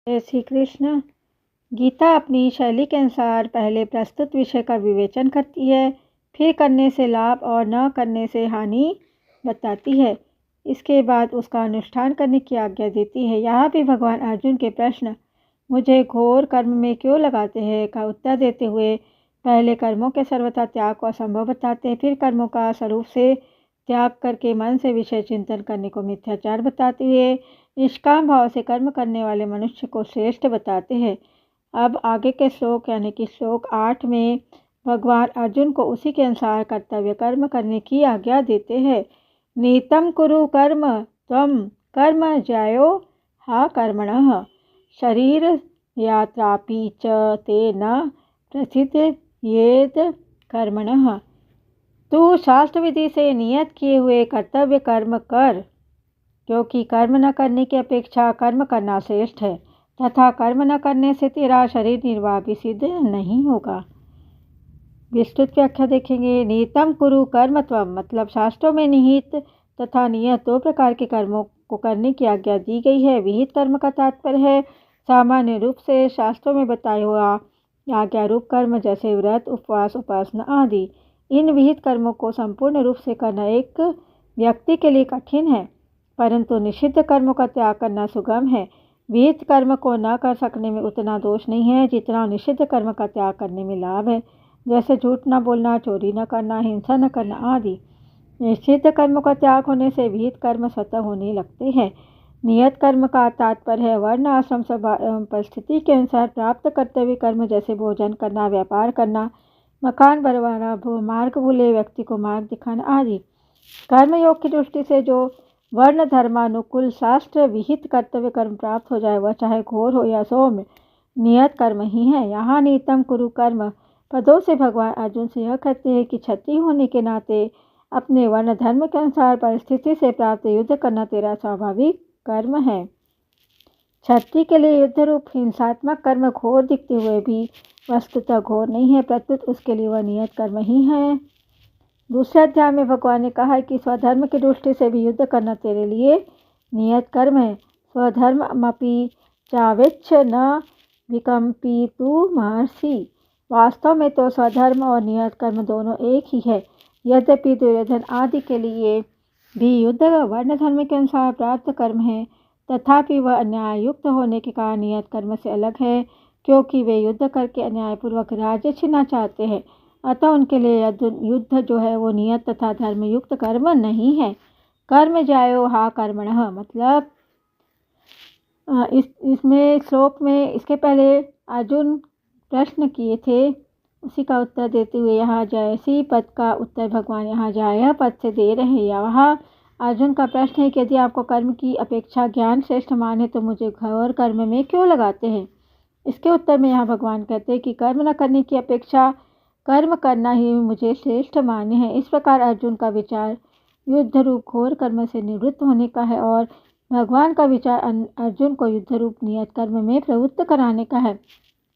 जय श्री कृष्ण। गीता अपनी शैली के अनुसार पहले प्रस्तुत विषय का विवेचन करती है, फिर करने से लाभ और न करने से हानि बताती है। इसके बाद उसका अनुष्ठान करने की आज्ञा देती है। यहाँ भी भगवान अर्जुन के प्रश्न मुझे घोर कर्म में क्यों लगाते हैं का उत्तर देते हुए पहले कर्मों के सर्वथा त्याग को असंभव बताते हैं, फिर कर्मों का स्वरूप से त्याग करके मन से विषय चिंतन करने को मिथ्याचार बताते हुए निष्काम भाव से कर्म करने वाले मनुष्य को श्रेष्ठ बताते हैं। अब आगे के श्लोक यानी कि श्लोक 8 में भगवान अर्जुन को उसी के अनुसार कर्तव्य कर्म करने की आज्ञा देते हैं। नीतम कुरु कर्म त्वम कर्म ज्यायो हा कर्मणः शरीर यात्रापि च ते न प्रसिद्ध येद कर्मणः। तू शास्त्र विधि से नियत किए हुए कर्तव्य कर्म कर, क्योंकि कर्म न करने की अपेक्षा कर्म करना श्रेष्ठ है तथा कर्म न करने से तेरा शरीर निर्वाह भी सिद्ध नहीं होगा। विस्तृत व्याख्या देखेंगे। नियतम कुरु कर्मत्वम मतलब शास्त्रों में निहित तथा नियत दो प्रकार के कर्मों को करने की आज्ञा दी गई है। विहित कर्म का तात्पर्य है सामान्य रूप से शास्त्रों में बताया हुआ आज्ञा रूप कर्म, जैसे व्रत, उपवास, उपासना आदि। इन विहित कर्मों को संपूर्ण रूप से करना एक व्यक्ति के लिए कठिन है, परंतु निषिद्ध कर्मों का त्याग करना सुगम है। विहित कर्म को न कर सकने में उतना दोष नहीं है जितना निषिद्ध कर्म का त्याग करने में लाभ है, जैसे झूठ न बोलना, चोरी न करना, हिंसा न करना आदि। निषिद्ध कर्म का त्याग होने से विहित कर्म स्वतः होने लगते हैं। नियत कर्म का तात्पर्य है वर्ण, आश्रम, सभा एवं परिस्थिति के अनुसार प्राप्त कर्तव्य कर्म, जैसे भोजन करना, व्यापार करना, मकान बनवाना, मार्ग भूले व्यक्ति को मार्ग दिखाना आदि। कर्मयोग की दृष्टि से जो वर्ण धर्मानुकूल शास्त्र विहित कर्तव्य कर्म प्राप्त हो जाए, वह चाहे घोर हो या सौम्य नियत कर्म ही है। यहाँ नीतम कुरु कर्म पदों से भगवान अर्जुन से यह कहते हैं कि क्षत्रिय होने के नाते अपने वर्ण धर्म के अनुसार परिस्थिति से प्राप्त युद्ध करना तेरा स्वाभाविक कर्म है। क्षत्रिय के लिए युद्ध रूप हिंसात्मक कर्म घोर दिखते हुए भी वस्तुतः घोर नहीं है, प्रत्युत उसके लिए वह नियत कर्म ही है। दूसरे अध्याय में भगवान ने कहा है कि स्वधर्म की दृष्टि से भी युद्ध करना तेरे लिए नियत कर्म है। स्वधर्ममपि चावेच्छ न विकम्पितु महर्षि। वास्तव में तो स्वधर्म और नियत कर्म दोनों एक ही है। यद्यपि दुर्योधन आदि के लिए भी युद्ध वर्ण धर्म के अनुसार प्राप्त कर्म है, तथापि वह अन्याययुक्त होने के कारण नियत कर्म से अलग है, क्योंकि वे युद्ध करके अन्यायपूर्वक राज्य छीनना चाहते हैं। अतः उनके लिए युद्ध जो है वो नियत तथा धर्मयुक्त कर्म नहीं है। कर्म ज्यायो हा कर्मणः मतलब इसमें श्लोक में इसके पहले अर्जुन प्रश्न किए थे, उसी का उत्तर देते हुए यहाँ जयसी पद का उत्तर भगवान यहाँ जाय पद से दे रहे हैं। यहाँ अर्जुन का प्रश्न है कि यदि आपको कर्म की अपेक्षा ज्ञान श्रेष्ठ माने तो मुझे घोर कर्म में क्यों लगाते हैं। इसके उत्तर में यहाँ भगवान कहते हैं कि कर्म न करने की अपेक्षा कर्म करना ही मुझे श्रेष्ठ मान्य है। इस प्रकार अर्जुन का विचार युद्ध रूप घोर कर्म से निवृत्त होने का है और भगवान का विचार अर्जुन को युद्ध रूप नियत कर्म में प्रवृत्त कराने का है।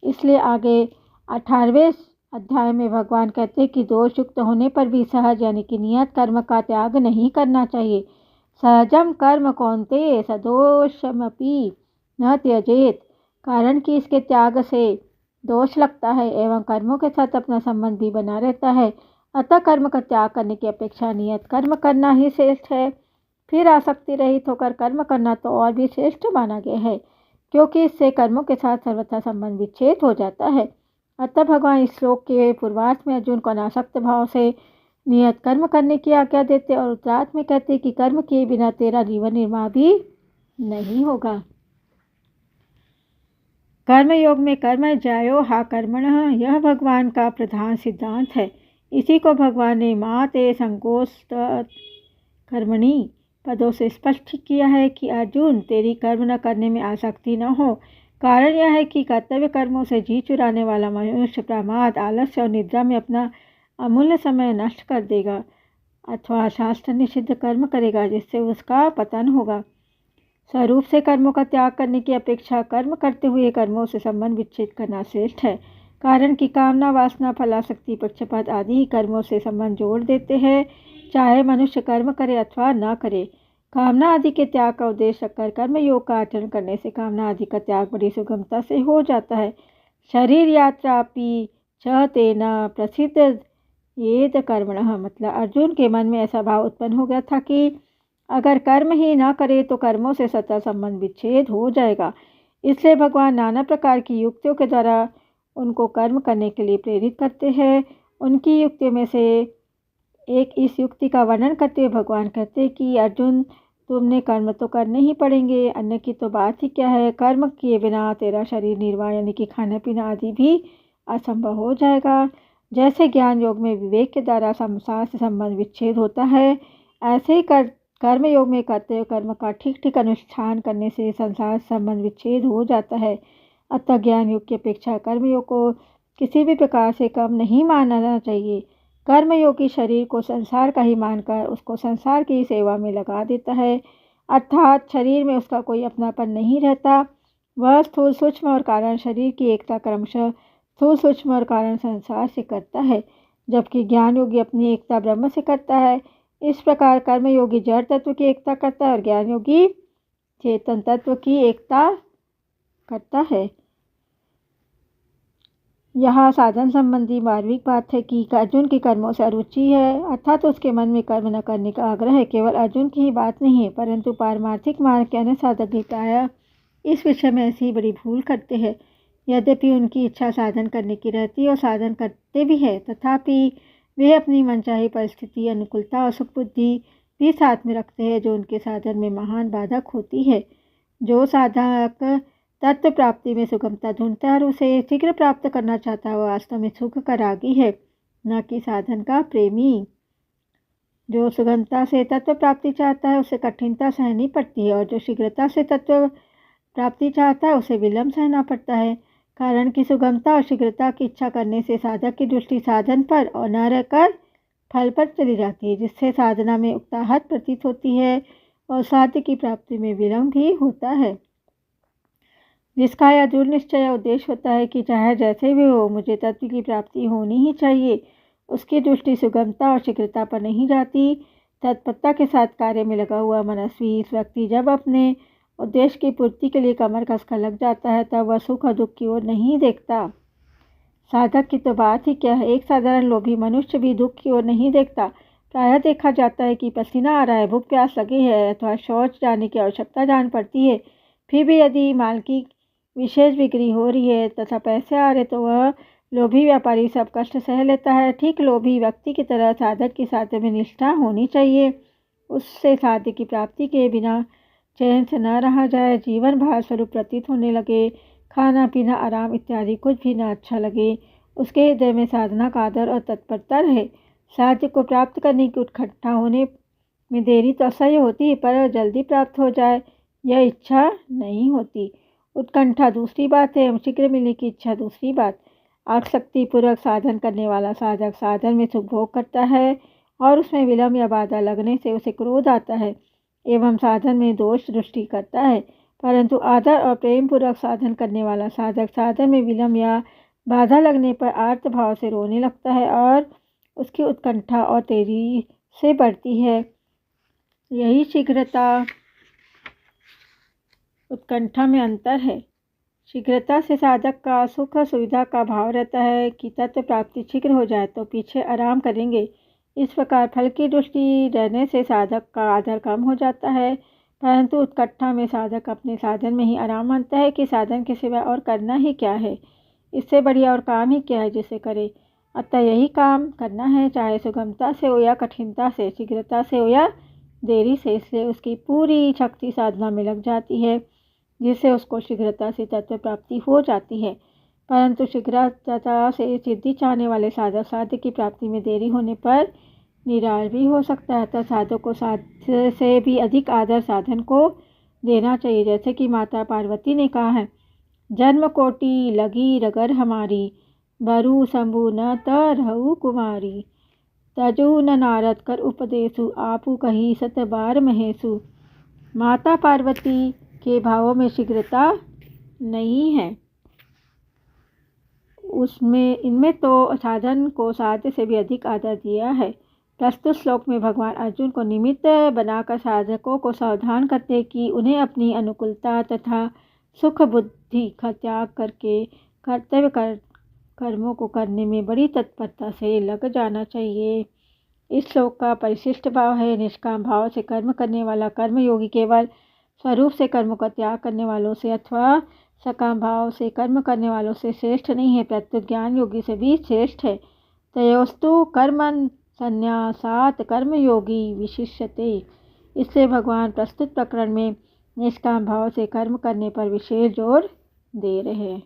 इसलिए आगे 18वें अध्याय में भगवान कहते हैं कि दोष युक्त होने पर भी सहज यानी कि नियत कर्म का त्याग नहीं करना चाहिए। सहजम कर्म कौन्तेय सदोषमपि न त्यजेत, कारण कि इसके त्याग से दोष लगता है एवं कर्मों के साथ अपना संबंध भी बना रहता है। अतः कर्म का त्याग करने की अपेक्षा नियत कर्म करना ही श्रेष्ठ है। फिर आसक्ति रहित होकर कर्म करना तो और भी श्रेष्ठ माना गया है, क्योंकि इससे कर्मों के साथ सर्वथा संबंध विच्छेद हो जाता है। अतः भगवान इस श्लोक के पूर्वार्ध में अर्जुन को अनासक्त भाव से नियत कर्म करने की आज्ञा देते और उत्तरार्ध में कहते कि कर्म किए बिना तेरा जीवन निर्वाह भी नहीं होगा। कर्मयोग में कर्म ज्यायो हा कर्मणः यह भगवान का प्रधान सिद्धांत है। इसी को भगवान ने मा ते संकोष्ठ कर्मणि पदों से स्पष्ट किया है कि अर्जुन तेरी कर्म न करने में आसक्ति न हो। कारण यह है कि कर्तव्य कर्मों से जी चुराने वाला मनुष्य प्रमाद, आलस्य और निद्रा में अपना अमूल्य समय नष्ट कर देगा अथवा शास्त्र निषिद्ध कर्म करेगा, जिससे उसका पतन होगा। स्वरूप से कर्मों का त्याग करने की अपेक्षा कर्म करते हुए कर्मों से संबंध विच्छेद करना श्रेष्ठ है। कारण कि कामना, वासना, फलासक्ति, पक्षपात आदि कर्मों से संबंध जोड़ देते हैं, चाहे मनुष्य कर्म करे अथवा न करे। कामना आदि के त्याग का उद्देश्य रखकर कर्मयोग का आचरण करने से कामना आदि का त्याग बड़ी सुगमता से हो जाता है। शरीर यात्रापि च तेन प्रसिद्ध येद कर्मणः, मतलब अर्जुन के मन में ऐसा भाव उत्पन्न हो गया था कि अगर कर्म ही न करे तो कर्मों से सत्ता संबंध विच्छेद हो जाएगा। इसलिए भगवान नाना प्रकार की युक्तियों के द्वारा उनको कर्म करने के लिए प्रेरित करते हैं। उनकी युक्तियों में से एक इस युक्ति का वर्णन करते हुए भगवान कहते हैं कि अर्जुन, तुमने कर्म तो करने ही पड़ेंगे, अन्य की तो बात ही क्या है। कर्म किए बिना तेरा शरीर निर्वाह यानी कि खाना पीना आदि भी असंभव हो जाएगा। जैसे ज्ञान योग में विवेक के द्वारा संसार से संबंध विच्छेद होता है, ऐसे ही कर्म योग में करते हुए कर्म का ठीक ठीक अनुष्ठान करने से संसार से संबंध विच्छेद हो जाता है। अतः ज्ञान योग की अपेक्षा कर्मयोग को किसी भी प्रकार से कम नहीं मानना चाहिए। कर्मयोगी शरीर को संसार का ही मानकर उसको संसार की सेवा में लगा देता है, अर्थात शरीर में उसका कोई अपनापन नहीं रहता। वह स्थूल सूक्ष्म और कारण शरीर की एकता क्रमशः स्थूल सूक्ष्म और कारण संसार से करता है, जबकि ज्ञान योगी अपनी एकता ब्रह्म से करता है। इस प्रकार कर्मयोगी जड़ तत्व की एकता करता है और ज्ञान योगी चेतन तत्व की एकता करता है। यहाँ साधन संबंधी मार्मिक बात है कि अर्जुन की कर्मों से अरुचि है, अर्थात उसके मन में कर्म न करने का आग्रह है। केवल अर्जुन की ही बात नहीं है, परंतु पारमार्थिक मार्ग के अन्य साधक भी प्रायः इस विषय में ऐसी बड़ी भूल करते हैं। यद्यपि उनकी इच्छा साधन करने की रहती है और साधन करते भी है, तथापि वे अपनी मनचाही परिस्थिति, अनुकूलता और सुख बुद्धि भी साथ में रखते हैं, जो उनके साधन में महान बाधक होती है। जो साधक तत्व प्राप्ति में सुगमता ढूंढता है और उसे शीघ्र प्राप्त करना चाहता है, वह वास्तव में सुख का रागी है, न कि साधन का प्रेमी। जो सुगमता से तत्व प्राप्ति चाहता है उसे कठिनता सहनी पड़ती है, और जो शीघ्रता से तत्व प्राप्ति चाहता है उसे विलंब सहना पड़ता है। कारण कि सुगमता और शीघ्रता की इच्छा करने से साधक की दृष्टि साधन पर और न रहकर फल पर चली जाती है, जिससे साधना में उकताहट प्रतीत होती है और साध्य की प्राप्ति में विलंब भी होता है। जिसका यह दृढ़ निश्चय उद्देश्य होता है कि चाहे जैसे भी हो, मुझे तत्व की प्राप्ति होनी ही चाहिए, उसकी दृष्टि सुगमता और शीघ्रता पर नहीं जाती। तत्परता के साथ कार्य में लगा हुआ मनस्वी इस व्यक्ति जब अपने उद्देश्य की पूर्ति के लिए कमर कसकर लग जाता है, तब वह सुख और दुख की ओर नहीं देखता। साधक की तो बात ही क्या है, एक साधारण लोभी मनुष्य भी दुख की ओर नहीं देखता। प्रायः देखा जाता है कि पसीना आ रहा है, भूख प्यास लगी है अथवा शौच जाने की आवश्यकता जान पड़ती है, फिर भी यदि माल की विशेष बिक्री हो रही है तथा पैसे आ रहे तो वह लोभी व्यापारी सब कष्ट सह लेता है। ठीक लोभी व्यक्ति की तरह साधक की साध्य में निष्ठा होनी चाहिए, उससे साध्य की प्राप्ति के बिना चैन से न रहा जाए। जीवन भार स्वरूप प्रतीत होने लगे, खाना पीना आराम इत्यादि कुछ भी न अच्छा लगे, उसके हृदय में साधना का आदर और तत्परता रहे। साध्य को प्राप्त करने की उत्कंठा होने में देरी तो असह्य होती है, पर जल्दी प्राप्त हो जाए यह इच्छा नहीं होती। उत्कंठा दूसरी बात है, शीघ्र मिलने की इच्छा दूसरी बात। आसक्ति पूर्वक साधन करने वाला साधक साधन में सुख भोग करता है और उसमें विलंब या बाधा लगने से उसे क्रोध आता है एवं साधन में दोष दृष्टि करता है। परंतु आदर और प्रेम पूर्वक साधन करने वाला साधक साधन में विलंब या बाधा लगने पर आर्त भाव से रोने लगता है और उसकी उत्कंठा और तेजी से बढ़ती है। यही शीघ्रता उत्कंठा में अंतर है। शीघ्रता से साधक का सुख सुविधा का भाव रहता है कि तत्व प्राप्ति शीघ्र हो जाए तो पीछे आराम करेंगे। इस प्रकार फल की दृष्टि रहने से साधक का आदर कम हो जाता है, परंतु उत्कंठा में साधक अपने साधन में ही आराम मानता है कि साधन के सिवा और करना ही क्या है, इससे बढ़िया और काम ही क्या है जिसे करे। अतः यही काम करना है, चाहे सुगमता से हो या कठिनता से, शीघ्रता से हो या देरी से। इसलिए उसकी पूरी शक्ति साधना में लग जाती है, जिससे उसको शीघ्रता से तत्व प्राप्ति हो जाती है। परंतु शीघ्रता से सिद्धि चाहने वाले साधक साध्य की प्राप्ति में देरी होने पर निराश भी हो सकता है। अतः साधक को साध्य से भी अधिक आदर साधन को देना चाहिए। जैसे कि माता पार्वती ने कहा है, जन्म कोटि लगी रगर हमारी, बरु शंभु न तरहु कुमारी, तजु न नारद कर उपदेशु, आपू कही सत बार महेशु। माता पार्वती के भावों में शीघ्रता नहीं है, इनमें तो साधन को साध्य से भी अधिक आदर दिया है। प्रस्तुत श्लोक में भगवान अर्जुन को निमित्त बनाकर साधकों को सावधान करते हैं कि उन्हें अपनी अनुकूलता तथा सुख बुद्धि का त्याग करके कर्तव्य कर्मों को करने में बड़ी तत्परता से लग जाना चाहिए। इस श्लोक का परिशिष्ट भाव है, निष्काम भाव से कर्म करने वाला कर्मयोगी केवल स्वरूप से कर्मों का त्याग करने वालों से अथवा सकाम भाव से कर्म करने वालों से श्रेष्ठ नहीं है, प्रत्युत ज्ञान योगी से भी श्रेष्ठ है। तयोस्तु कर्मन् संन्यासात् कर्मयोगी विशिष्यते। इसलिए भगवान प्रस्तुत प्रकरण में निष्काम भाव से कर्म करने पर विशेष जोर दे रहे हैं।